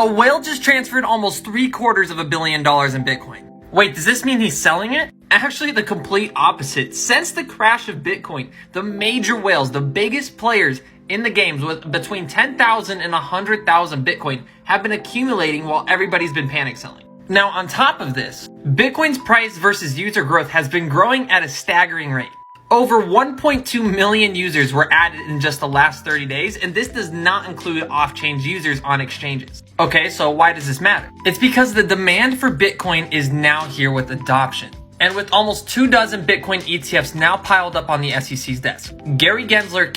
A whale just transferred almost $750 million in Bitcoin. Wait, does this mean he's selling it? Actually, the complete opposite. Since the crash of Bitcoin, the major whales, the biggest players in the games with between 10,000 and 100,000 Bitcoin have been accumulating while everybody's been panic selling. Now, on top of this, Bitcoin's price versus user growth has been growing at a staggering rate. Over 1.2 million users were added in just the last 30 days, and this does not include off-chain users on exchanges. Okay, so why does this matter? It's because the demand for Bitcoin is now here with adoption. And with almost 24 Bitcoin ETFs now piled up on the SEC's desk, Gary Gensler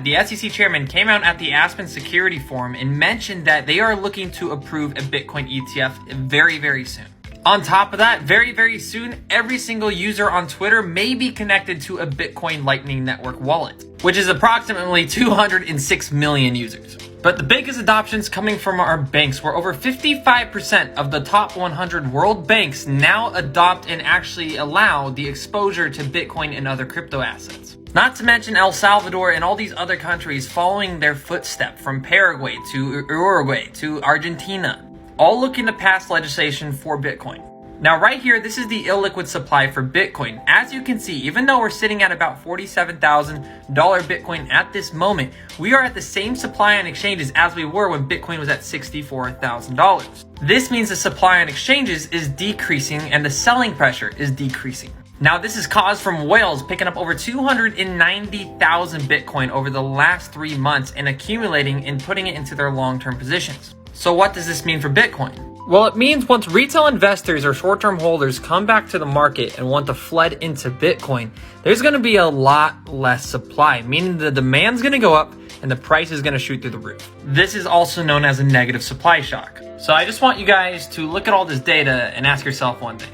the SEC chairman came out at the Aspen Security Forum and mentioned that they are looking to approve a Bitcoin ETF very, very soon. On top of that, very, very soon, every single user on Twitter may be connected to a Bitcoin Lightning Network wallet, which is approximately 206 million users. But the biggest adoptions coming from our banks, where over 55% of the top 100 world banks now adopt and actually allow the exposure to Bitcoin and other crypto assets. Not to mention El Salvador and all these other countries following their footstep, from Paraguay to Uruguay to Argentina, all looking to pass legislation for Bitcoin. Now right here, this is the illiquid supply for Bitcoin. As you can see, even though we're sitting at about $47,000 Bitcoin at this moment, we are at the same supply on exchanges as we were when Bitcoin was at $64,000. This means the supply on exchanges is decreasing and the selling pressure is decreasing. Now, this is caused from whales picking up over 290,000 Bitcoin over the last 3 months and accumulating and putting it into their long-term positions. So what does this mean for Bitcoin? Well, it means once retail investors or short-term holders come back to the market and want to flood into Bitcoin, there's going to be a lot less supply, meaning the demand's going to go up and the price is going to shoot through the roof. This is also known as a negative supply shock. So I just want you guys to look at all this data and ask yourself one thing.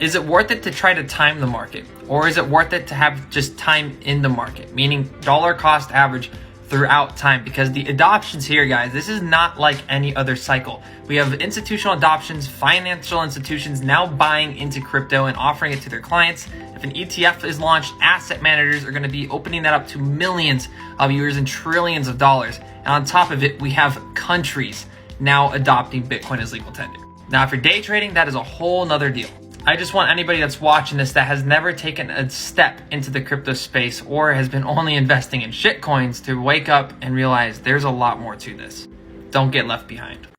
Is it worth it to try to time the market? Or is it worth it to have just time in the market, meaning dollar cost average throughout time? Because the adoptions here, guys, this is not like any other cycle. We have institutional adoptions, financial institutions now buying into crypto and offering it to their clients. If an ETF is launched, asset managers are going to be opening that up to millions of users and trillions of dollars. And on top of it, we have countries now adopting Bitcoin as legal tender. Now, if you're day trading, that is a whole nother deal. I just want anybody that's watching this that has never taken a step into the crypto space or has been only investing in shitcoins to wake up and realize there's a lot more to this. Don't get left behind.